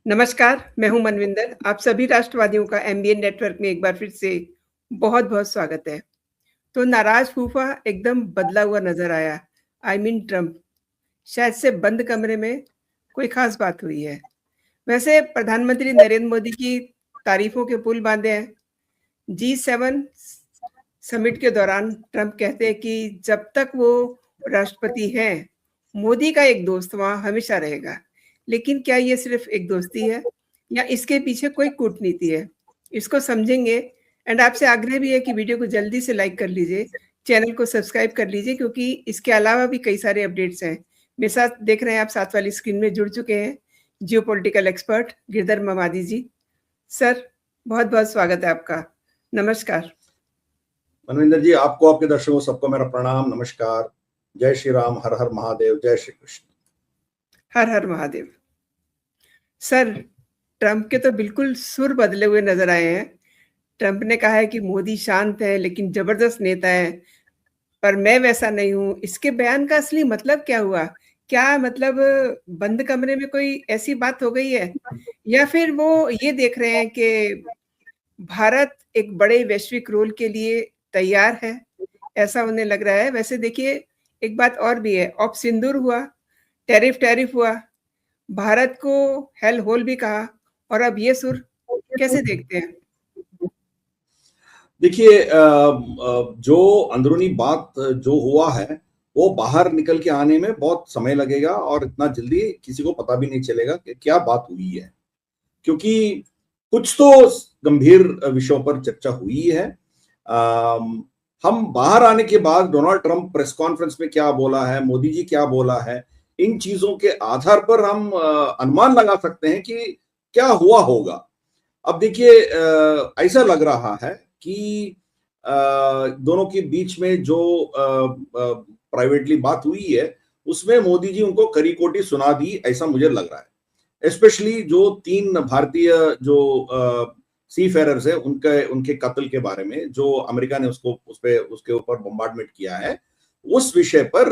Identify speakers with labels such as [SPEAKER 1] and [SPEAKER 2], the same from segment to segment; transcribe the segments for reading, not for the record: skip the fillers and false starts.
[SPEAKER 1] नमस्कार, मैं हूँ मनविंदर। आप सभी राष्ट्रवादियों का एमबीएन नेटवर्क में एक बार फिर से बहुत-बहुत स्वागत है। तो नाराज़ फूफा एकदम बदला हुआ नज़र आया, आई मीन ट्रम्प। शायद से बंद कमरे में कोई ख़ास बात हुई है। वैसे प्रधानमंत्री नरेंद्र मोदी की तारीफ़ों के पुल बाँधे हैं। जी7 समिट के दौरान ट्रम्प कहते हैं कि जब तक वो राष्ट्रपति हैं, मोदी का एक दोस्त वहाँ हमेशा रहेगा। लेकिन क्या ये सिर्फ़ एक दोस्ती है या इसके पीछे कोई कूटनीति है? इसको समझेंगे एंड आपसे आग्रह भी है कि वीडियो को जल्दी से लाइक कर लीजिए, चैनल को सब्सक्राइब कर लीजिए क्योंकि इसके अलावा भी कई सारे अपडेट्स हैं। मेरे साथ देख रहे हैं आप साथ वाली स्क्रीन में जुड़ चुके हैं, जियोपॉलिटिकल एक्सपर्ट गिरधर ममादी जी। सर, बहुत-बहुत स्वागत है आपका। नमस्कार।
[SPEAKER 2] मनविंदर जी, आपको, आपके दर्शकों सबको मेरा प्रणाम, नमस्कार। जय श्री राम, हर हर महादेव, जय श्री कृष्ण।
[SPEAKER 1] हर हर महादेव। सर, ट्रंप के तो बिल्कुल सुर बदले हुए नजर आए हैं। ट्रंप ने कहा है कि मोदी शांत है लेकिन जबरदस्त नेता है, पर मैं वैसा नहीं हूं। इसके बयान का असली मतलब क्या हुआ? क्या मतलब बंद कमरे में कोई ऐसी बात हो गई है या फिर वो ये देख रहे हैं कि भारत एक बड़े वैश्विक रोल के लिए तैयार है, ऐसा उन्हें लग रहा है। वैसे देखिए, एक बात और भी है, ऑप सिंदूर हुआ, टैरिफ हुआ, भारत को हेल होल भी कहा, और अब ये सुर कैसे देखते हैं?
[SPEAKER 2] देखिए, जो अंदरूनी बात जो हुआ है वो बाहर निकल के आने में बहुत समय लगेगा और इतना जल्दी किसी को पता भी नहीं चलेगा कि क्या बात हुई है, क्योंकि कुछ तो गंभीर विषयों पर चर्चा हुई है। हम बाहर आने के बाद डोनाल्ड ट्रंप प्रेस कॉन्फ्रेंस में क्या बोला है, मोदी जी क्या बोला है, इन चीजों के आधार पर हम अनुमान लगा सकते हैं कि क्या हुआ होगा। अब देखिए, ऐसा लग रहा है कि दोनों के बीच में जो प्राइवेटली बात हुई है उसमें मोदी जी उनको करी कोटी सुना दी, ऐसा मुझे लग रहा है। स्पेशली जो 3 भारतीय जो सी फेरर्स है उनके उनके कत्ल के बारे में जो अमेरिका ने उसके ऊपर बम्बार्डमेंट किया है, उस विषय पर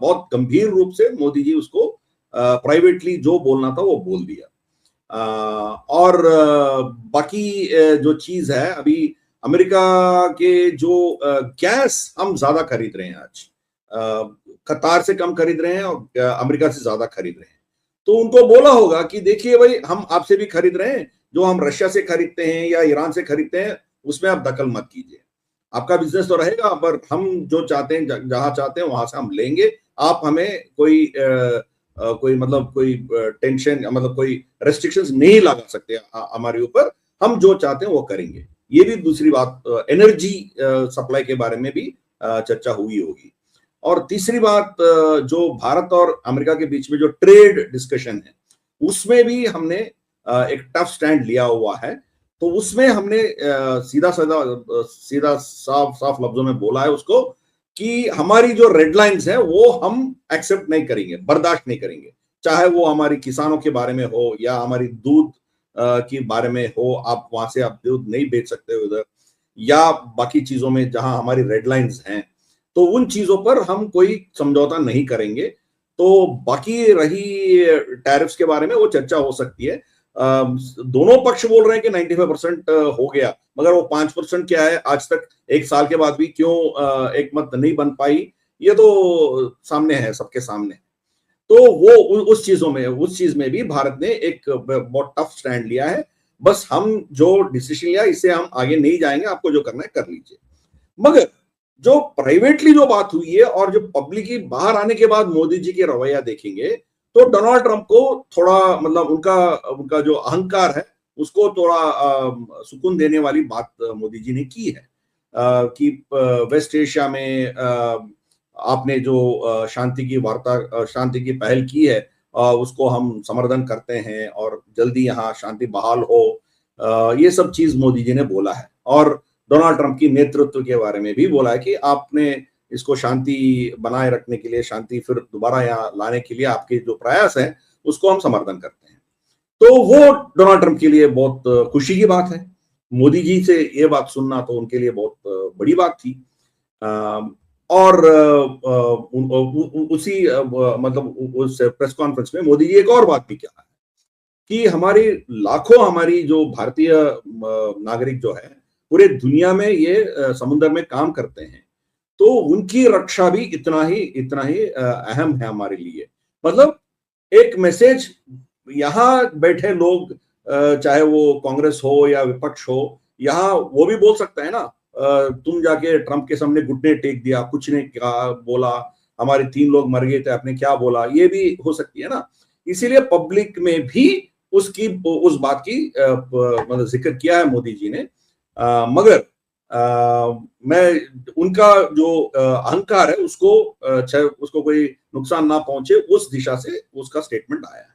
[SPEAKER 2] बहुत गंभीर रूप से मोदी जी उसको प्राइवेटली जो बोलना था वो बोल दिया। और बाकी जो चीज है, अभी अमेरिका के जो गैस हम ज्यादा खरीद रहे हैं आज, कतार से कम खरीद रहे हैं और अमेरिका से ज्यादा खरीद रहे हैं। तो उनको बोला होगा कि देखिए भाई, हम आपसे भी खरीद रहे हैं, जो हम रशिया से खरीदते हैं या ईरान से खरीदते हैं उसमें आप दखल मत कीजिए। आपका बिजनेस तो रहेगा, पर हम जो चाहते हैं, जहां चाहते हैं वहां से हम लेंगे। आप हमें कोई मतलब कोई टेंशन, मतलब कोई रेस्ट्रिक्शंस नहीं लगा सकते हमारे ऊपर। हम जो चाहते हैं वो करेंगे। ये भी दूसरी बात, एनर्जी सप्लाई के बारे में भी चर्चा हुई होगी। और तीसरी बात, जो भारत और अमेरिका के बीच में जो ट्रेड डिस्कशन है उसमें भी हमने एक टफ स्टैंड लिया हुआ है। तो उसमें हमने सीधा साफ साफ लफ्जों में बोला है उसको कि हमारी जो रेड लाइंस है वो हम एक्सेप्ट नहीं करेंगे, बर्दाश्त नहीं करेंगे। चाहे वो हमारी किसानों के बारे में हो या हमारी दूध के बारे में हो, आप वहां से आप दूध नहीं बेच सकते उधर, या बाकी चीजों में जहां हमारी रेड लाइंस हैं, तो उन चीजों पर हम कोई समझौता नहीं करेंगे। तो बाकी रही टैरिफ्स के बारे में, वो चर्चा हो सकती है। दोनों पक्ष बोल रहे हैं कि 95% हो गया, मगर वो 5% क्या है, आज तक 1 साल के बाद भी क्यों एक मत नहीं बन पाई, ये तो सामने है, सबके सामने। तो वो उस चीज में भी भारत ने एक बहुत टफ स्टैंड लिया है। बस हम जो डिसीजन लिया इससे हम आगे नहीं जाएंगे, आपको जो करना है कर लीजिए। मगर जो प्राइवेटली जो बात हुई है और जो पब्लिकली बाहर आने के बाद मोदी जी के रवैया देखेंगे, तो डोनाल्ड ट्रंप को थोड़ा, मतलब उनका उनका जो अहंकार है उसको थोड़ा सुकून देने वाली बात मोदी जी ने की है, कि वेस्ट एशिया में आपने जो शांति की वार्ता, शांति की पहल की है, उसको हम समर्थन करते हैं और जल्दी यहाँ शांति बहाल हो। ये सब चीज मोदी जी ने बोला है। और डोनाल्ड ट्रंप की नेतृत्व के बारे में भी बोला है कि आपने इसको शांति बनाए रखने के लिए, शांति फिर दोबारा यहाँ लाने के लिए आपके जो प्रयास हैं उसको हम समर्थन करते हैं। तो वो डोनाल्ड ट्रंप के लिए बहुत खुशी की बात है। मोदी जी से ये बात सुनना तो उनके लिए बहुत बड़ी बात थी। और उसी मतलब उस प्रेस कॉन्फ्रेंस में मोदी जी एक और बात भी कहा है कि हमारी लाखों हमारी जो भारतीय नागरिक जो है पूरे दुनिया में ये समुद्र में काम करते हैं, तो उनकी रक्षा भी इतना ही अहम है हमारे लिए। मतलब एक मैसेज यहाँ बैठे लोग, चाहे वो कांग्रेस हो या विपक्ष हो, यहाँ वो भी बोल सकता है ना, तुम जाके ट्रंप के सामने घुटने टेक दिया, कुछ नहीं कहा, बोला, हमारे 3 लोग मर गए थे, आपने क्या बोला, ये भी हो सकती है ना। इसीलिए पब्लिक में भी उस बात की मतलब जिक्र किया है मोदी जी ने। मगर मैं उनका जो अहंकार है उसको कोई नुकसान ना पहुंचे, उस दिशा से उसका स्टेटमेंट आया है।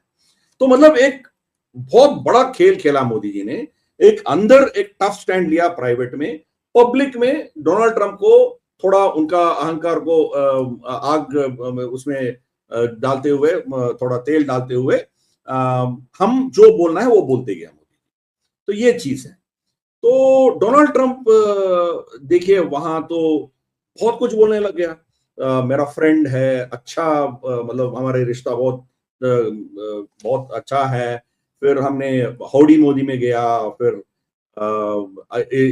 [SPEAKER 2] तो मतलब एक बहुत बड़ा खेल खेला मोदी जी ने, एक अंदर एक टफ स्टैंड लिया प्राइवेट में, पब्लिक में डोनाल्ड ट्रंप को थोड़ा उनका अहंकार को आग उसमें डालते हुए, थोड़ा तेल डालते हुए, हम जो बोलना है वो बोलते गए मोदी। तो ये चीज है। तो डोनाल्ड ट्रंप देखिए वहां तो बहुत कुछ बोलने लग गया, मेरा फ्रेंड है, अच्छा, मतलब हमारे रिश्ता बहुत अच्छा है। फिर हमने हाउडी मोदी में गया, फिर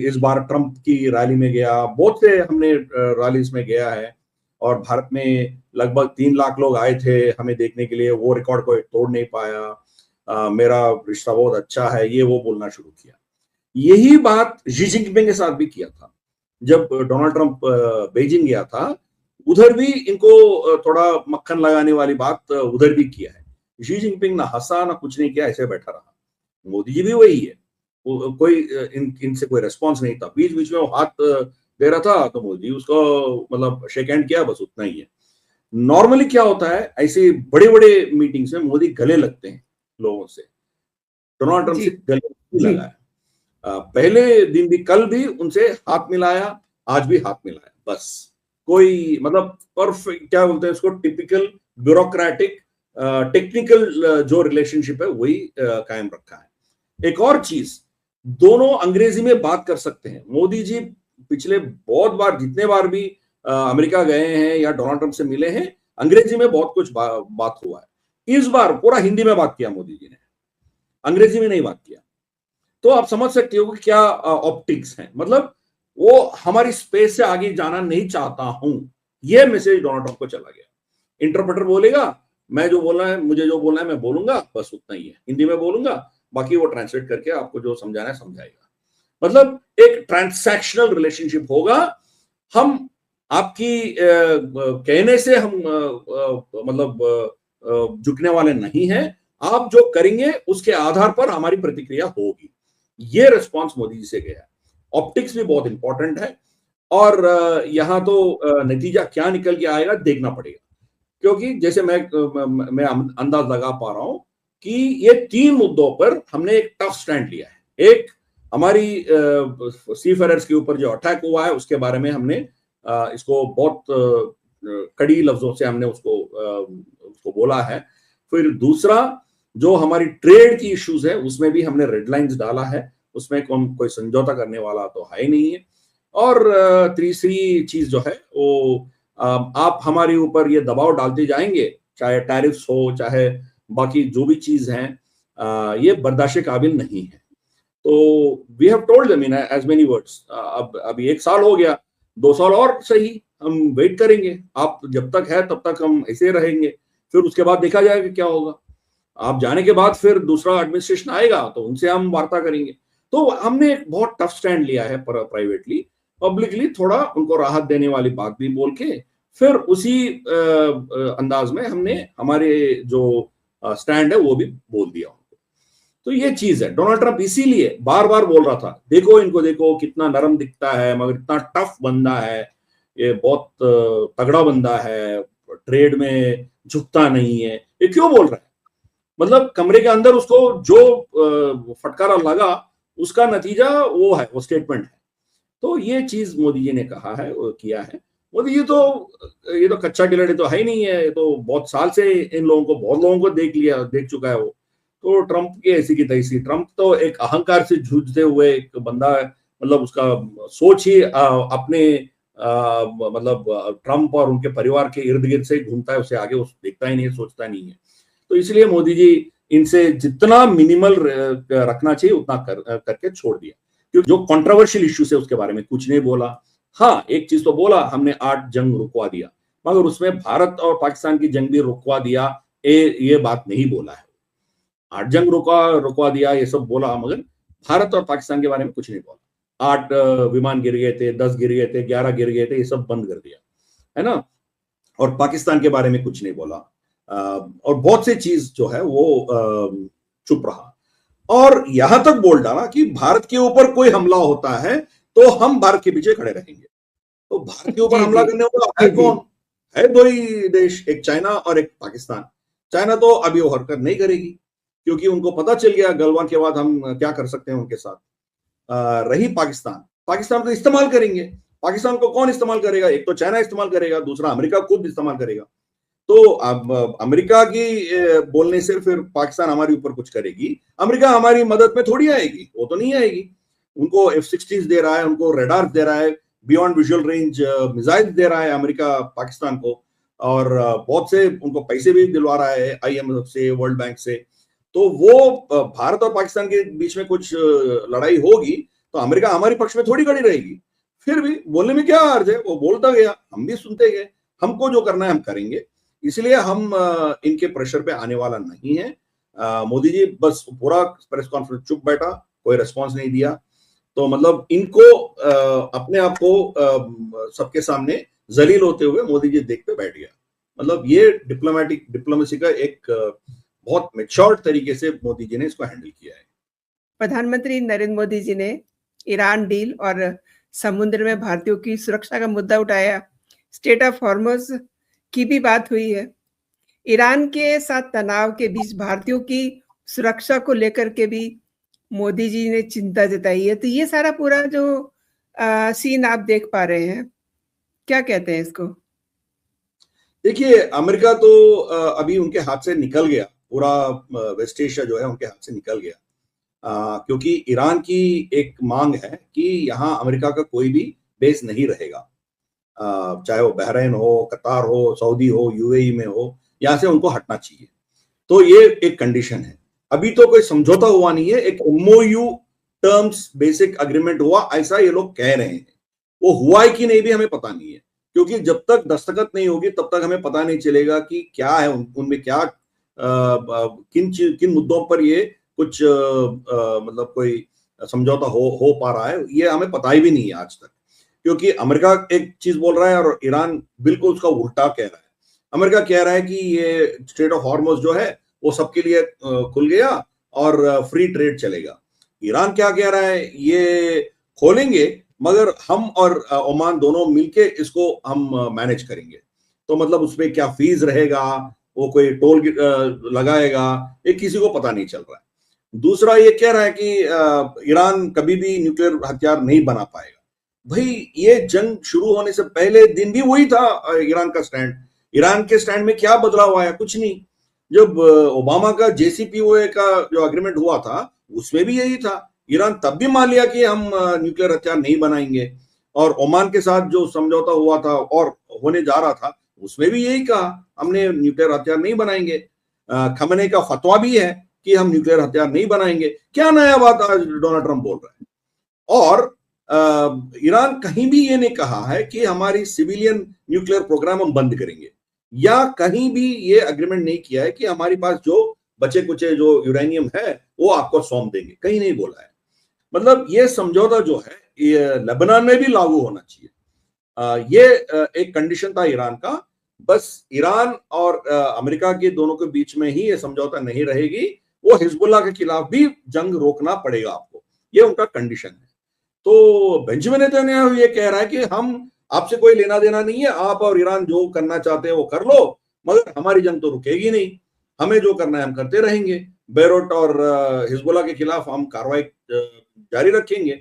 [SPEAKER 2] इस बार ट्रंप की रैली में गया, बहुत से हमने रैलीज में गया है, और भारत में लगभग 3 लाख लोग आए थे हमें देखने के लिए, वो रिकॉर्ड को तोड़ नहीं पाया, मेरा रिश्ता बहुत अच्छा है, ये वो बोलना शुरू किया। यही बात शी जिनपिंग के साथ भी किया था। जब डोनाल्ड ट्रंप बीजिंग गया था, उधर भी इनको थोड़ा मक्खन लगाने वाली बात उधर भी किया है। शी जिनपिंग ना हंसा ना कुछ नहीं किया, ऐसे बैठा रहा। मोदी जी भी वही है, कोई इनसे कोई रेस्पॉन्स नहीं था। बीच बीच में वो हाथ दे रहा था तो मोदी उसको मतलब शेक हैंड किया, बस उतना ही है। नॉर्मली क्या होता है, ऐसे बड़े बड़े मीटिंग्स में मोदी गले लगते हैं लोगों से, डोनाल्ड ट्रंप
[SPEAKER 1] जी,
[SPEAKER 2] से गले नहीं
[SPEAKER 1] जी।
[SPEAKER 2] लगाया। पहले दिन भी, कल भी उनसे हाथ मिलाया, आज भी हाथ मिलाया, बस। कोई मतलब परफेक्ट, क्या बोलते हैं उसको, टिपिकल ब्यूरोक्रेटिक टेक्निकल जो रिलेशनशिप है वही कायम रखा है। एक और चीज, दोनों अंग्रेजी में बात कर सकते हैं। मोदी जी पिछले बहुत बार, जितने बार भी अमेरिका गए हैं या डोनाल्ड ट्रंप से मिले हैं, अंग्रेजी में बहुत कुछ बात हुआ है। इस बार पूरा हिंदी में बात किया मोदी जी ने, अंग्रेजी में नहीं बात किया। तो आप समझ सकते हो कि क्या ऑप्टिक्स है। मतलब वो हमारी स्पेस से आगे जाना नहीं चाहता हूं, यह मैसेज डोनाल्ड ट्रंप को चला गया। इंटरप्रेटर बोलेगा, मैं जो बोलना है, मुझे जो बोलना है मैं बोलूंगा, बस उतना ही है, हिंदी में बोलूंगा, बाकी वो ट्रांसलेट करके आपको जो समझाना है समझाएगा। मतलब एक ट्रांसैक्शनल रिलेशनशिप होगा। हम आपकी कहने से हम मतलब झुकने वाले नहीं हैं, आप जो करेंगे उसके आधार पर हमारी प्रतिक्रिया होगी। ये रिस्पॉन्स मोदी जी से गया है। ऑप्टिक्स भी बहुत इंपॉर्टेंट है, और यहां तो नतीजा क्या निकल के आएगा देखना पड़ेगा। क्योंकि जैसे मैं अंदाज लगा पा रहा हूं कि ये 3 मुद्दों पर हमने एक टफ स्टैंड लिया है। एक, हमारी सीफेयरर्स के ऊपर जो अटैक हुआ है उसके बारे में हमने इसको बहुत कड़ी लफ्जों से हमने उसको बोला है। फिर दूसरा, जो हमारी ट्रेड की इश्यूज है उसमें भी हमने रेड लाइंस डाला है, उसमें कोई समझौता करने वाला तो है ही नहीं है। और तीसरी चीज जो है वो, आप हमारे ऊपर ये दबाव डालते जाएंगे, चाहे टैरिफ्स हो, चाहे बाकी जो भी चीज हैं, ये बर्दाश्त काबिल नहीं है। तो we have told them in as many words. अब अभी 1 साल हो गया, 2 साल और सही हम वेट करेंगे, आप जब तक है तब तक हम ऐसे रहेंगे, फिर उसके बाद देखा जाएगा क्या होगा। आप जाने के बाद फिर दूसरा एडमिनिस्ट्रेशन आएगा तो उनसे हम वार्ता करेंगे। तो हमने एक बहुत टफ स्टैंड लिया है प्राइवेटली, पब्लिकली थोड़ा उनको राहत देने वाली बात भी बोल के, फिर उसी अंदाज में हमने हमारे जो स्टैंड है वो भी बोल दिया उनको। तो ये चीज है। डोनाल्ड ट्रंप इसीलिए बार बार बोल रहा था, देखो इनको, देखो कितना नरम दिखता है मगर इतना टफ बंदा है, ये बहुत तगड़ा बंदा है, ट्रेड में झुकता नहीं है। ये क्यों बोल रहा है? मतलब कमरे के अंदर उसको जो फटकारा लगा, उसका नतीजा वो है, वो स्टेटमेंट है। तो ये चीज मोदी जी ने कहा है, वो किया है। मोदी जी तो, ये तो कच्चा खिलाड़ी तो है ही नहीं है, ये तो बहुत साल से इन लोगों को, बहुत लोगों को देख चुका है वो। तो ट्रंप की ऐसी की तैसी, ट्रंप तो एक अहंकार से जूझते हुए एक बंदा है। मतलब उसका सोच ही अपने मतलब ट्रंप और उनके परिवार के इर्द गिर्द से घूमता है, उसे आगे उस देखता ही नहीं है, सोचता नहीं है। तो इसलिए मोदी जी इनसे जितना मिनिमल रखना चाहिए उतना करके छोड़ दिया। क्योंकि जो कंट्रोवर्शियल इश्यूज है उसके बारे में कुछ नहीं बोला। हाँ, एक चीज तो बोला, हमने 8 जंग रुकवा दिया, मगर उसमें भारत और पाकिस्तान की जंग भी रुकवा दिया, ये बात नहीं बोला है। 8 जंग रुकवा दिया ये सब बोला, मगर भारत और पाकिस्तान के बारे में कुछ नहीं बोला। 8 विमान गिर गए थे, 10 गिर गए थे, 11 गिर गए थे, ये सब बंद कर दिया, है ना। और पाकिस्तान के बारे में कुछ नहीं बोला, और बहुत सी चीज जो है वो चुप रहा। और यहां तक बोल डाला कि भारत के ऊपर कोई हमला होता है तो हम भारत के पीछे खड़े रहेंगे। तो भारत के ऊपर हमला करने वाला है कौन? है दो ही देश, एक चाइना और एक पाकिस्तान। चाइना तो अभी वो हरकत नहीं करेगी, क्योंकि उनको पता चल गया गलवान के बाद हम क्या कर सकते हैं उनके साथ। रही पाकिस्तान, पाकिस्तान को इस्तेमाल करेंगे। पाकिस्तान को कौन इस्तेमाल करेगा? एक तो चाइना इस्तेमाल करेगा, दूसरा अमेरिका खुद इस्तेमाल करेगा। तो अब अमेरिका की बोलने से फिर पाकिस्तान हमारे ऊपर कुछ करेगी, अमेरिका हमारी मदद में थोड़ी आएगी, वो तो नहीं आएगी। उनको F-16 दे रहा है, उनको रेडार दे रहा है, बियॉन्ड विजुअल रेंज मिसाइल दे रहा है अमेरिका पाकिस्तान को, और बहुत से उनको पैसे भी दिलवा रहा है IMF से, वर्ल्ड बैंक से। तो वो भारत और पाकिस्तान के बीच में कुछ लड़ाई होगी तो अमेरिका हमारे पक्ष में थोड़ी खड़ी रहेगी। फिर भी बोलने में क्या अर्ज है, वो बोलता गया, हम भी सुनते गए। हमको जो करना है हम करेंगे, इसलिए हम इनके प्रेशर पे आने वाला नहीं है। मोदी जी बस पूरा प्रेस कॉन्फ्रेंस चुप बैठा, कोई रिस्पांस नहीं दिया। तो मतलब इनको अपने आप को सबके सामने जलील होते हुए मोदी जी देखते बैठ गया। मतलब ये डिप्लोमेसी का एक बहुत मैच्योर्ड तरीके से मोदी जी ने इसको हैंडल किया है।
[SPEAKER 1] प्रधानमंत्री नरेंद्र मोदी जी ने ईरान डील और समुद्र में भारतीयों की सुरक्षा का मुद्दा उठाया। स्टेट ऑफ हॉर्मुज की भी बात हुई है। ईरान के साथ तनाव के बीच भारतीयों की सुरक्षा को लेकर के भी मोदी जी ने चिंता जताई है। तो ये सारा पूरा जो सीन आप देख पा रहे हैं, क्या कहते हैं इसको?
[SPEAKER 2] देखिए, अमेरिका तो अभी उनके हाथ से निकल गया, पूरा वेस्ट एशिया जो है उनके हाथ से निकल गया। क्योंकि ईरान की एक मांग है कि यहाँ अमेरिका का कोई भी बेस नहीं रहेगा, चाहे वो बहरीन हो, कतार हो, सऊदी हो, UAE में हो, यहाँ से उनको हटना चाहिए। तो ये एक कंडीशन है। अभी तो कोई समझौता हुआ नहीं है, एक MOU टर्म्स बेसिक अग्रीमेंट हुआ, ऐसा ये लोग कह रहे हैं। वो हुआ है कि नहीं भी हमें पता नहीं है, क्योंकि जब तक दस्तखत नहीं होगी तब तक हमें पता नहीं चलेगा कि क्या है उनमें, क्या किन मुद्दों पर ये कुछ मतलब कोई समझौता हो पा रहा है, ये हमें पता ही भी नहीं है आज तक। क्योंकि अमेरिका एक चीज बोल रहा है और ईरान बिल्कुल उसका उल्टा कह रहा है। अमेरिका कह रहा है कि ये स्ट्रेट ऑफ हॉर्मुज जो है वो सबके लिए खुल गया और फ्री ट्रेड चलेगा। ईरान क्या कह रहा है, ये खोलेंगे मगर हम और ओमान दोनों मिलके इसको हम मैनेज करेंगे। तो मतलब उसमें क्या फीस रहेगा, वो कोई टोल लगाएगा, ये किसी को पता नहीं चल रहा है। दूसरा ये कह रहा है कि ईरान कभी भी न्यूक्लियर हथियार नहीं बना पाएगा। भाई, ये जंग शुरू होने से पहले दिन भी वही था ईरान का स्टैंड। ईरान के स्टैंड में क्या बदलाव आया? कुछ नहीं। जब ओबामा का JCPOA का जो अग्रीमेंट हुआ था उसमें भी यही था। ईरान तब भी मान लिया कि हम न्यूक्लियर हथियार नहीं बनाएंगे, और ओमान के साथ जो समझौता हुआ था और होने जा रहा था उसमें भी यही कहा, हमने न्यूक्लियर हथियार नहीं बनाएंगे। खमेनी का फतवा भी है कि हम न्यूक्लियर हथियार नहीं बनाएंगे। क्या नया बात आज डोनाल्ड ट्रंप बोल रहा है? और ईरान कहीं भी ये नहीं कहा है कि हमारी सिविलियन न्यूक्लियर प्रोग्राम हम बंद करेंगे, या कहीं भी ये अग्रीमेंट नहीं किया है कि हमारे पास जो बचे कुचे जो यूरेनियम है वो आपको सौंप देंगे, कहीं नहीं बोला है। मतलब ये समझौता जो है ये लेबनान में भी लागू होना चाहिए। ये एक कंडीशन था ईरान का। बस ईरान और अमेरिका के दोनों के बीच में ही ये समझौता नहीं रहेगी, वो हिजबुल्लाह के खिलाफ भी जंग रोकना पड़ेगा आपको, ये उनका कंडीशन है। तो बेंजामिन नेतन्याहू ये कह रहा है कि हम आपसे कोई लेना देना नहीं है, आप और ईरान जो करना चाहते हैं वो कर लो, मगर हमारी जंग तो रुकेगी नहीं, हमें जो करना है हम करते रहेंगे। बेरूत और हिजबुल्लाह के खिलाफ हम कार्रवाई जारी रखेंगे।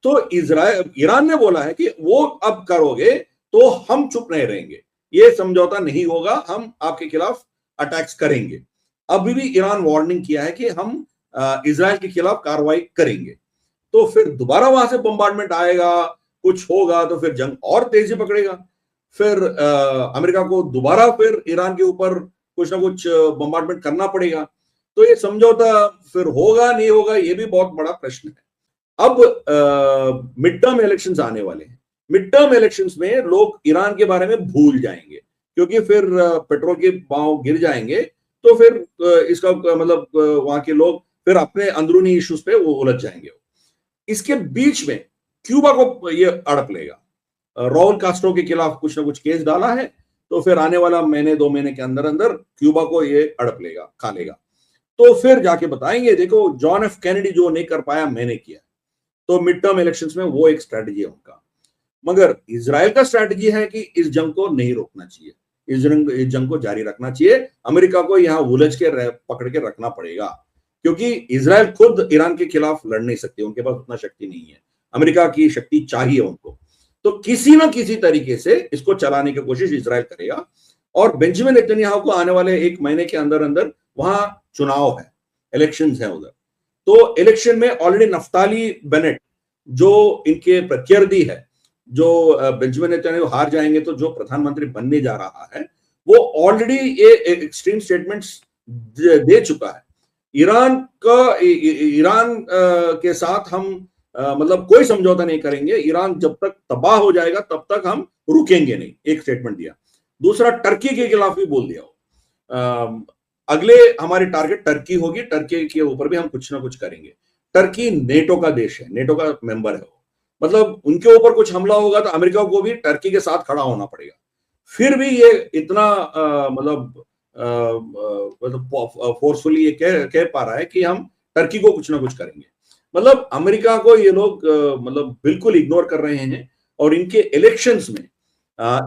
[SPEAKER 2] तो ईरान ने बोला है कि वो अब करोगे तो हम चुप नहीं रहेंगे, ये समझौता नहीं होगा, हम आपके खिलाफ अटैक्स करेंगे। अभी भी ईरान वार्निंग किया है कि हम इजराइल के खिलाफ कार्रवाई करेंगे। तो फिर दोबारा वहां से बम्बार्डमेंट आएगा, कुछ होगा तो फिर जंग और तेजी पकड़ेगा। फिर अमेरिका को दोबारा फिर ईरान के ऊपर कुछ ना कुछ बम्बार्डमेंट करना पड़ेगा। तो ये समझौता फिर होगा नहीं होगा, ये भी बहुत बड़ा प्रश्न है। अब मिड टर्म इलेक्शंस आने वाले हैं। मिड टर्म इलेक्शंस में लोग ईरान के बारे में भूल जाएंगे, क्योंकि फिर पेट्रोल के भाव गिर जाएंगे, तो फिर इसका मतलब वहां के लोग फिर अपने अंदरूनी इश्यूज पे वो उलझ जाएंगे। इसके बीच में क्यूबा को ये अड़प लेगा। राउल कास्ट्रो के खिलाफ कुछ ना कुछ केस डाला है, तो फिर आने वाला महीने 2 महीने के अंदर अंदर क्यूबा को ये अड़प लेगा, खा लेगा। तो फिर जाके बताएंगे देखो जॉन एफ कैनेडी जो नहीं कर पाया मैंने किया। तो मिड टर्म इलेक्शंस में वो एक स्ट्रैटेजी है उनका। मगर इजराइल का स्ट्रैटेजी है कि इस जंग को नहीं रोकना चाहिए, इस जंग को जारी रखना चाहिए। अमेरिका को यहां उलझ के पकड़ के रखना पड़ेगा, क्योंकि इजराइल खुद ईरान के खिलाफ लड़ नहीं सकते, उनके पास उतना शक्ति नहीं है। अमेरिका की शक्ति चाहिए उनको। तो किसी ना किसी तरीके से इसको चलाने की कोशिश इजराइल करेगा। और बेंजामिन नेतन्याहू को आने वाले 1 महीने के अंदर अंदर वहां चुनाव है, इलेक्शंस है उधर। तो इलेक्शन में ऑलरेडी नफ्ताली बेनेट जो इनके प्रत्याशी है, जो बेंजामिन नेतन्याहू हार जाएंगे तो जो प्रधानमंत्री बनने जा रहा है, वो ऑलरेडी ये एक्सट्रीम स्टेटमेंट्स दे चुका है। ईरान के साथ हम मतलब कोई समझौता नहीं करेंगे, ईरान जब तक तबाह हो जाएगा तब तक हम रुकेंगे नहीं, एक स्टेटमेंट दिया। दूसरा, टर्की के खिलाफ भी बोल दिया, अगले हमारी टारगेट टर्की होगी, टर्की के ऊपर भी हम कुछ ना कुछ करेंगे। टर्की नेटो का देश है, नेटो का मेंबर है वो, मतलब उनके ऊपर कुछ हमला होगा तो अमेरिका को भी टर्की के साथ खड़ा होना पड़ेगा। फिर भी ये इतना मतलब फोर्सफुली ये कह पा रहा है कि हम टर्की को कुछ ना कुछ करेंगे। मतलब अमेरिका को ये लोग मतलब बिल्कुल इग्नोर कर रहे हैं। और इनके इलेक्शंस में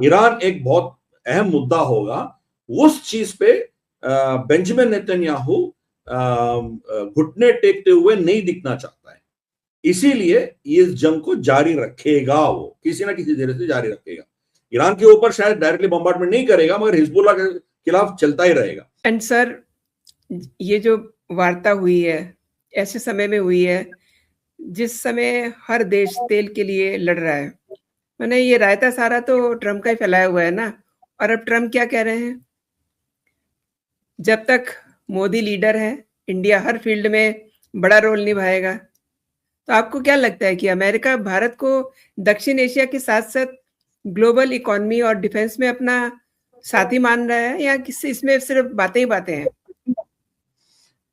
[SPEAKER 2] ईरान एक बहुत अहम मुद्दा होगा। उस चीज पे बेंजामिन नेतन्याहू घुटने टेकते हुए नहीं दिखना चाहता है, इसीलिए इस जंग को जारी रखेगा, वो किसी ना किसी तरह से जारी रखेगा। ईरान के ऊपर शायद डायरेक्टली बम्बार्डमेंट नहीं करेगा, मगर हिजबुल्ला के खिलाफ चलता ही रहेगा।
[SPEAKER 1] एंड सर, ये जो वार्ता हुई है ऐसे समय में हुई है जिस समय हर देश तेल के लिए लड़ रहा है। मैंने ये रायता सारा तो ट्रम्प का ही फैलाया हुआ है ना। और अब ट्रम्प क्या कह रहे हैं, जब तक मोदी लीडर है इंडिया हर फील्ड में बड़ा रोल निभाएगा। तो आपको क्या लगता है कि अमेरिका भारत को दक्षिण एशिया के साथ साथ ग्लोबल इकोनॉमी और डिफेंस में अपना साथी मान रहा है, या किसी इसमें सिर्फ बातें ही बातें हैं?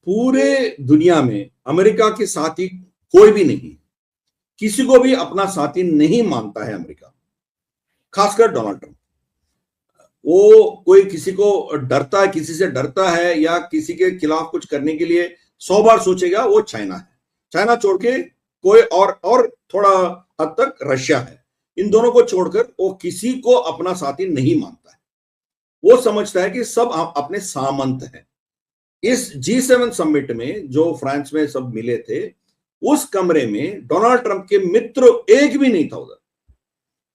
[SPEAKER 2] पूरे दुनिया में अमेरिका के साथी कोई भी नहीं, किसी को भी अपना साथी नहीं मानता है अमेरिका, खासकर डोनाल्ड ट्रंप। वो कोई किसी को डरता है, किसी से डरता है या किसी के खिलाफ कुछ करने के लिए 100 बार सोचेगा, वो चाइना है। चाइना छोड़ के कोई और थोड़ा हद तक रशिया है। इन दोनों को छोड़कर वो किसी को अपना साथी नहीं मानता है। वो समझता है कि सब अपने सामंत हैं। इस G7 समिट में जो फ्रांस में सब मिले थे, उस कमरे में डोनाल्ड ट्रंप के मित्र एक भी नहीं था उधर।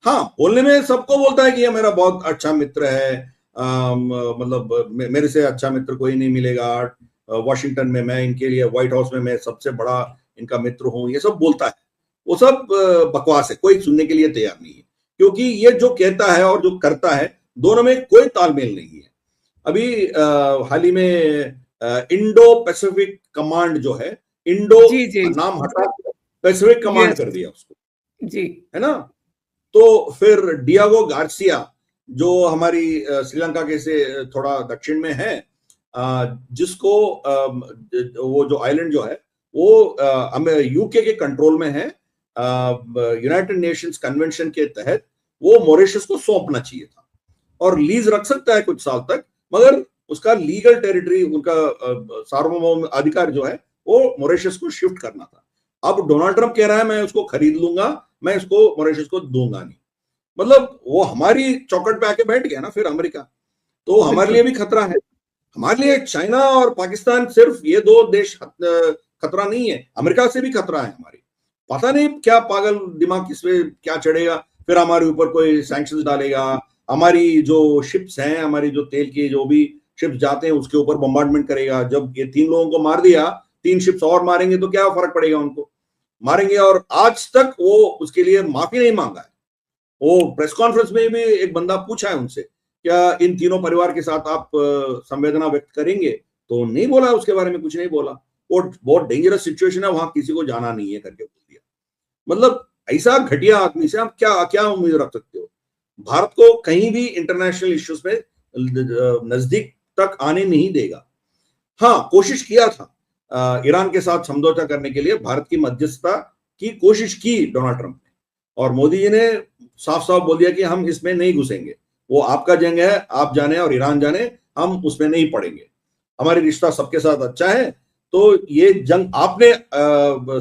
[SPEAKER 2] हाँ, बोलने में सबको बोलता है कि ये मेरा बहुत अच्छा मित्र है, मतलब मेरे से अच्छा मित्र कोई नहीं मिलेगा वॉशिंगटन में, मैं इनके लिए व्हाइट हाउस में मैं सबसे बड़ा इनका मित्र हूं, ये सब बोलता है। वो सब बकवास है, कोई सुनने के लिए तैयार नहीं है, क्योंकि ये जो कहता है और जो करता है दोनों में कोई तालमेल नहीं है। अभी हाल ही में इंडो पैसिफिक कमांड जो है, इंडो नाम हटा पैसिफिक कमांड कर दिया उसको, जी है ना। तो फिर डियागो गार्सिया जो हमारी श्रीलंका के से थोड़ा दक्षिण में है, जिसको वो जो आइलैंड जो है वो यूके के कंट्रोल में है, यूनाइटेड नेशंस कन्वेंशन के तहत वो मॉरिशस को सौंपना चाहिए था और लीज रख सकता है कुछ साल तक, मगर उसका लीगल टेरिटरी, उनका सार्वभौम अधिकार जो है वो मॉरिशस को शिफ्ट करना था। अब डोनाल्ड ट्रंप कह रहा है मैं उसको खरीद लूंगा, मैं इसको मॉरिशस को दूंगा नहीं। मतलब वो हमारी चौकट पे आके बैठ गया ना फिर अमेरिका, तो हमारे लिए भी खतरा है। हमारे लिए चाइना और पाकिस्तान सिर्फ ये 2 देश खतरा नहीं है, अमेरिका से भी खतरा है हमारी। पता नहीं क्या पागल दिमाग किसमें क्या चढ़ेगा, फिर हमारे ऊपर कोई सैंक्शंस डालेगा, हमारी जो शिप्स हैं, हमारी जो तेल की जो भी शिप्स जाते हैं उसके ऊपर बम्बार्डमेंट करेगा। जब ये 3 लोगों को मार दिया, 3 शिप्स और मारेंगे तो क्या फर्क पड़ेगा, उनको मारेंगे। और आज तक वो उसके लिए माफी नहीं मांगा है। वो प्रेस कॉन्फ्रेंस में भी एक बंदा पूछा है उनसे, क्या इन तीनों परिवार के साथ आप संवेदना व्यक्त करेंगे, तो नहीं बोला, उसके बारे में कुछ नहीं बोला। वो बहुत डेंजरस सिचुएशन है, वहां किसी को जाना नहीं है करके बोल दिया। मतलब ऐसा घटिया आदमी से आप क्या क्या उम्मीद रख सकते हो? भारत को कहीं भी इंटरनेशनल इश्यूज में नजदीक तक आने नहीं देगा। हाँ, कोशिश किया था ईरान के साथ समझौता करने के लिए, भारत की मध्यस्थता की कोशिश की डोनाल्ड ट्रंप ने, और मोदी जी ने साफ साफ बोल दिया कि हम इसमें नहीं घुसेंगे, वो आपका जंग है, आप जाने और ईरान जाने, हम उसमें नहीं पड़ेंगे, हमारी रिश्ता सबके साथ अच्छा है, तो ये जंग आपने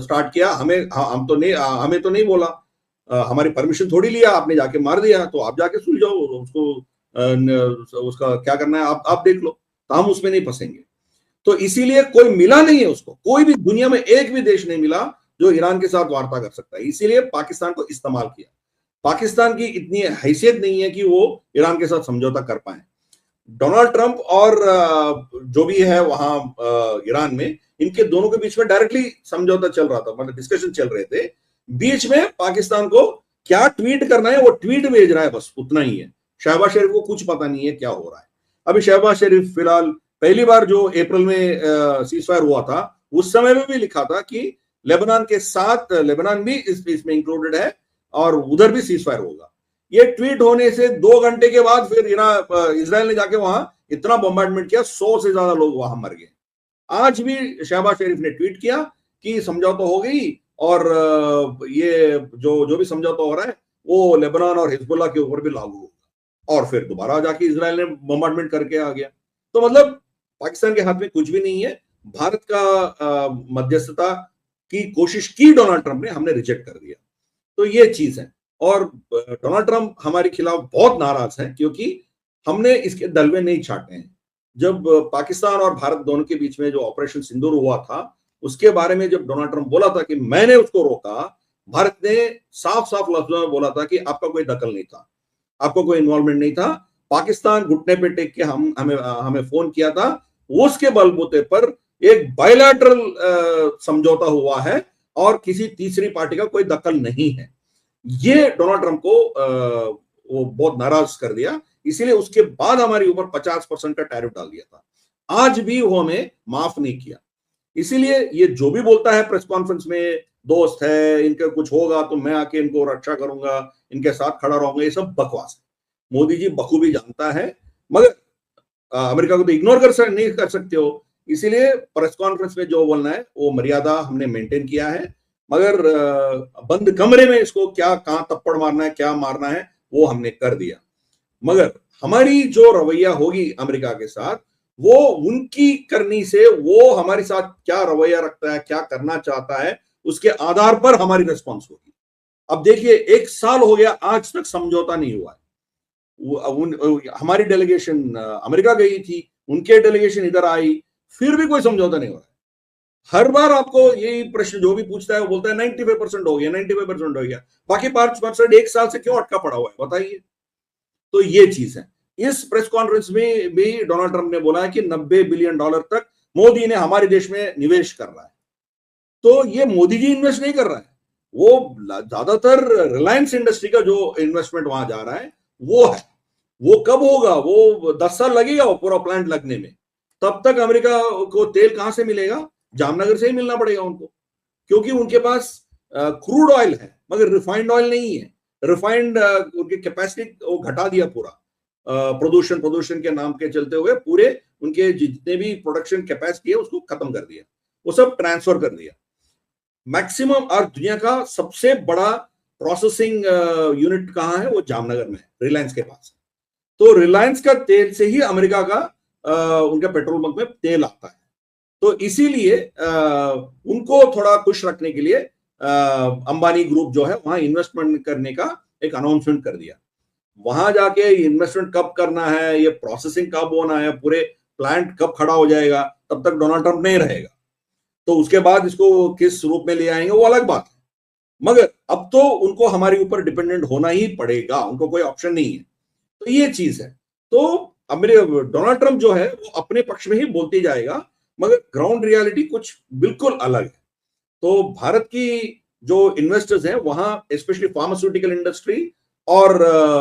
[SPEAKER 2] स्टार्ट किया, हम तो नहीं, हमें तो नहीं बोला, हमारी परमिशन थोड़ी लिया, आपने जाके मार दिया, तो आप जाके सुलझाओ उसको, उसका क्या करना है आप देख लो, तो हम उसमें नहीं फंसेंगे। तो इसीलिए कोई मिला नहीं है उसको, कोई भी दुनिया में एक भी देश नहीं मिला जो ईरान के साथ वार्ता कर सकता है, इसीलिए पाकिस्तान को इस्तेमाल किया। पाकिस्तान की इतनी हैसियत नहीं है कि वो ईरान के साथ समझौता कर पाए। डोनाल्ड ट्रंप और जो भी है वहां ईरान में, इनके दोनों के बीच में डायरेक्टली समझौता चल रहा था, मतलब डिस्कशन चल रहे थे। बीच में पाकिस्तान को क्या ट्वीट करना है वो ट्वीट भेज रहा है, बस उतना ही है। शहबाज शरीफ को कुछ पता नहीं है क्या हो रहा है। अभी शहबाज शरीफ फिलहाल पहली बार जो अप्रैल में सीजफायर हुआ था, उस समय में भी लिखा था कि लेबनान के साथ, लेबनान भी इसमें इंक्लूडेड है और उधर भी सीजफायर होगा। ये ट्वीट होने से 2 घंटे के बाद फिर इजराइल ने जाके वहां इतना बॉम्बार्डमेंट किया, 100 से ज्यादा लोग वहां मर गए। आज भी शहबाज शरीफ ने ट्वीट किया कि समझौता हो गई और ये जो भी समझौता हो रहा है वो लेबनान और हिजबुल्लाह के ऊपर भी लागू होगा, और फिर दोबारा जाके इजराइल ने बॉम्बार्डमेंट करके आ गया। तो मतलब पाकिस्तान के हाथ में कुछ भी नहीं है। भारत का मध्यस्थता की कोशिश की डोनाल्ड ट्रंप ने, हमने रिजेक्ट कर दिया। तो ये चीज है। और डोनाल्ड ट्रंप हमारे खिलाफ बहुत नाराज है क्योंकि हमने इसके दलवे नहीं छाटे हैं। जब पाकिस्तान और भारत दोनों के बीच में जो ऑपरेशन सिंदूर हुआ था, उसके बारे में जब डोनाल्ड ट्रंप बोला था कि मैंने उसको रोका, भारत ने साफ साफ लफ्जों में बोला था कि आपका कोई दखल नहीं था, आपको कोई इन्वॉल्वमेंट नहीं था। पाकिस्तान घुटने पे टेक के हमें फोन किया था, उसके बलबूते पर एक बायलैटरल समझौता हुआ है और किसी तीसरी पार्टी का कोई दखल नहीं है। ये डोनाल्ड ट्रंप को वो बहुत नाराज कर दिया, इसीलिए उसके बाद हमारे ऊपर 50% का टैरिफ डाल दिया था। आज भी वो हमें माफ नहीं किया। इसीलिए ये जो भी बोलता है प्रेस कॉन्फ्रेंस में, दोस्त है, इनका कुछ होगा तो मैं आके इनको रक्षा करूंगा, इनके साथ खड़ा रहूंगा, ये सब बकवास है। मोदी जी बखूबी जानता है, मगर अमेरिका को तो इग्नोर नहीं कर सकते हो। इसीलिए प्रेस कॉन्फ्रेंस में जो बोलना है वो मर्यादा हमने मेंटेन किया है, मगर बंद कमरे में इसको क्या कहां थप्पड़ मारना है, क्या मारना है, वो हमने कर दिया। मगर हमारी जो रवैया होगी अमेरिका के साथ, वो उनकी करनी से, वो हमारे साथ क्या रवैया रखता है, क्या करना चाहता है, उसके आधार पर हमारी रिस्पॉन्स होगी। अब देखिए 1 साल हो गया, आज तक समझौता नहीं हुआ है। हमारी डेलीगेशन अमेरिका गई थी, उनके डेलीगेशन इधर आई, फिर भी कोई समझौता नहीं हो रहा है। हर बार आपको यही प्रश्न जो भी पूछता है वो बोलता है 95% हो गया, 95% हो गया, बाकी 5% 1 साल से क्यों अटका पड़ा हुआ है बताइए। तो ये चीज है। इस प्रेस कॉन्फ्रेंस में भी डोनाल्ड ट्रंप ने बोला है कि $90 बिलियन तक मोदी ने हमारे देश में निवेश कर रहा है। तो ये मोदी जी इन्वेस्ट नहीं कर रहा है, वो ज्यादातर रिलायंस इंडस्ट्री का जो इन्वेस्टमेंट वहां जा रहा है वो है। वो कब होगा? वो 10 साल लगेगा वो पूरा प्लांट लगने में। तब तक अमेरिका को तेल कहां से मिलेगा? जामनगर से ही मिलना पड़ेगा उनको, क्योंकि उनके पास क्रूड ऑयल है मगर रिफाइंड ऑयल नहीं है। रिफाइंड उनकी कैपेसिटी वो घटा दिया पूरा, प्रदूषण के नाम के चलते हुए पूरे उनके जितने भी प्रोडक्शन कैपेसिटी है उसको खत्म कर दिया, वो सब ट्रांसफर कर दिया। मैक्सिमम और दुनिया का सबसे बड़ा प्रोसेसिंग यूनिट कहां है? वो जामनगर में है, रिलायंस के पास। तो रिलायंस का तेल से ही अमेरिका का उनका पेट्रोल पंप में तेल आता है। तो इसीलिए उनको थोड़ा खुश रखने के लिए अंबानी ग्रुप जो है वहां इन्वेस्टमेंट करने का एक अनाउंसमेंट कर दिया। वहां जाके इन्वेस्टमेंट कब करना है, ये प्रोसेसिंग कब होना है, पूरे प्लांट कब खड़ा हो जाएगा, तब तक डोनाल्ड ट्रंप नहीं रहेगा। तो उसके बाद इसको किस रूप में ले आएंगे वो अलग बात है, मगर अब तो उनको हमारे ऊपर डिपेंडेंट होना ही पड़ेगा, उनको कोई ऑप्शन नहीं है। तो ये चीज है। तो डोनाल्ड ट्रंप जो है वो अपने पक्ष में ही बोलते जाएगा, मगर ग्राउंड रियलिटी कुछ बिल्कुल अलग है। तो भारत की जो इन्वेस्टर्स हैं वहां स्पेशली फार्मास्यूटिकल इंडस्ट्री और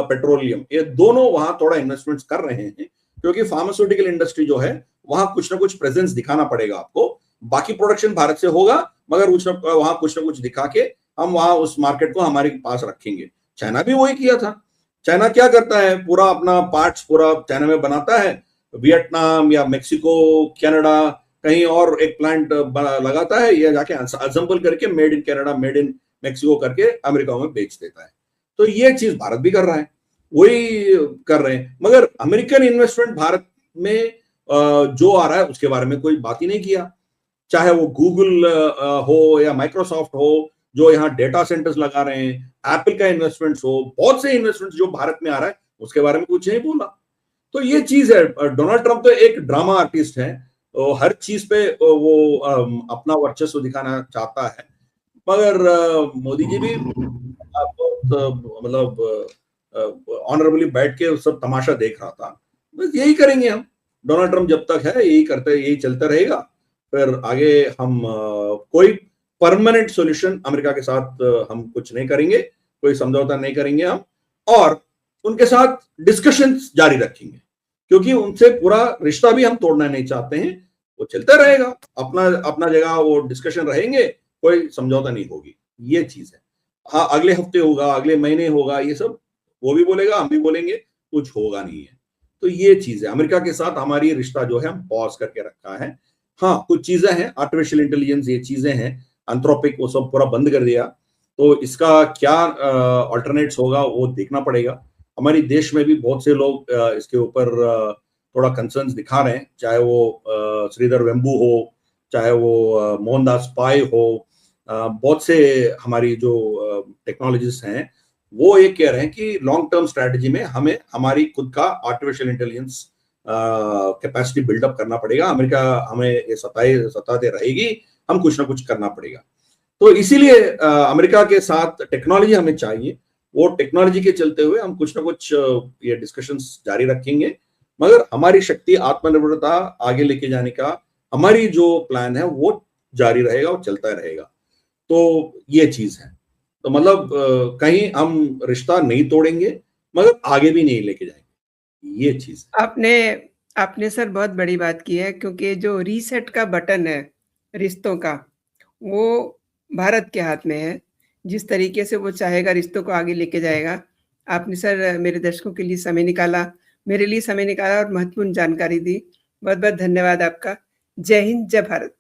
[SPEAKER 2] पेट्रोलियम, ये दोनों वहां थोड़ा इन्वेस्टमेंट्स कर रहे हैं, क्योंकि फार्मास्यूटिकल इंडस्ट्री जो है वहां कुछ ना कुछ प्रेजेंस दिखाना पड़ेगा आपको। बाकी प्रोडक्शन भारत से होगा, मगर वहां कुछ ना कुछ दिखा के हम वहां उस मार्केट को हमारे पास रखेंगे। चाइना भी वही किया था। चाइना क्या करता है, पूरा अपना पार्ट्स पूरा चाइना में बनाता है, वियतनाम या मेक्सिको, कनाडा कहीं और एक प्लांट लगाता है, या जाके असेंबल करके made in Canada, made in Mexico करके अमेरिका में बेच देता है। तो ये चीज भारत भी कर रहा है, वही कर रहे हैं। मगर अमेरिकन इन्वेस्टमेंट भारत में जो आ रहा है उसके बारे में कोई बात ही नहीं किया। चाहे वो गूगल हो या माइक्रोसॉफ्ट हो, जो यहाँ डेटा सेंटर्स लगा रहे हैं, एप्पल का इन्वेस्टमेंट्स हो, बहुत से इन्वेस्टमेंट्स जो भारत में आ रहा है उसके बारे में कुछ नहीं बोला। तो ये चीज है, डोनाल्ड ट्रंप तो एक ड्रामा आर्टिस्ट है, हर चीज पे वो अपना वर्चस्व दिखाना चाहता है। मगर मोदी जी भी बहुत मतलब ऑनरेबली बैठ के सब तमाशा देख रहा था। बस यही करेंगे हम, डोनाल्ड ट्रंप जब तक है यही करते, यही चलता रहेगा। फिर आगे हम कोई परमानेंट सॉल्यूशन अमेरिका के साथ हम कुछ नहीं करेंगे, कोई समझौता नहीं करेंगे हम, और उनके साथ डिस्कशंस जारी रखेंगे, क्योंकि उनसे पूरा रिश्ता भी हम तोड़ना नहीं चाहते हैं। वो चलता रहेगा अपना अपना जगह, वो डिस्कशन रहेंगे, कोई समझौता नहीं होगी, ये चीज है। हाँ, अगले हफ्ते होगा, अगले महीने होगा, ये सब वो भी बोलेगा, हम भी बोलेंगे, कुछ होगा नहीं है। तो ये चीज है, अमेरिका के साथ हमारी रिश्ता जो है हम पॉज करके रखा है। हाँ, कुछ चीजें हैं, आर्टिफिशियल इंटेलिजेंस, ये चीजें हैं, एंथ्रोपिक, वो सब पूरा बंद कर दिया। तो इसका क्या अल्टरनेट्स होगा वो देखना पड़ेगा। हमारे देश में भी बहुत से लोग इसके ऊपर थोड़ा कंसर्न्स दिखा रहे हैं, चाहे वो श्रीधर वेम्बू हो, चाहे वो मोहनदास पाई हो, बहुत से हमारी जो टेक्नोलॉजिस्ट हैं वो ये कह रहे हैं कि लॉन्ग टर्म स्ट्रेटजी में हमें हमारी खुद का आर्टिफिशियल इंटेलिजेंस कैपेसिटी बिल्डअप करना पड़ेगा। अमेरिका हमें ये सताते रहेगी, हम कुछ ना कुछ करना पड़ेगा। तो इसीलिए अमेरिका के साथ टेक्नोलॉजी हमें चाहिए, वो टेक्नोलॉजी के चलते हुए हम कुछ ना कुछ ये डिस्कशंस जारी रखेंगे। मगर हमारी शक्ति, आत्मनिर्भरता आगे लेके जाने का हमारी जो प्लान है वो जारी रहेगा, वो चलता रहेगा। तो ये चीज है, तो मतलब कहीं हम रिश्ता नहीं तोड़ेंगे मगर आगे भी नहीं लेके जाएंगे, ये चीज है।
[SPEAKER 1] आपने सर बहुत बड़ी बात की है, क्योंकि जो रीसेट का बटन है रिश्तों का, वो भारत के हाथ में है। जिस तरीके से वो चाहेगा रिश्तों को आगे लेके जाएगा। आपने सर मेरे दर्शकों के लिए समय निकाला, मेरे लिए समय निकाला और महत्वपूर्ण जानकारी दी। बहुत बहुत धन्यवाद आपका। जय हिंद, जय भारत।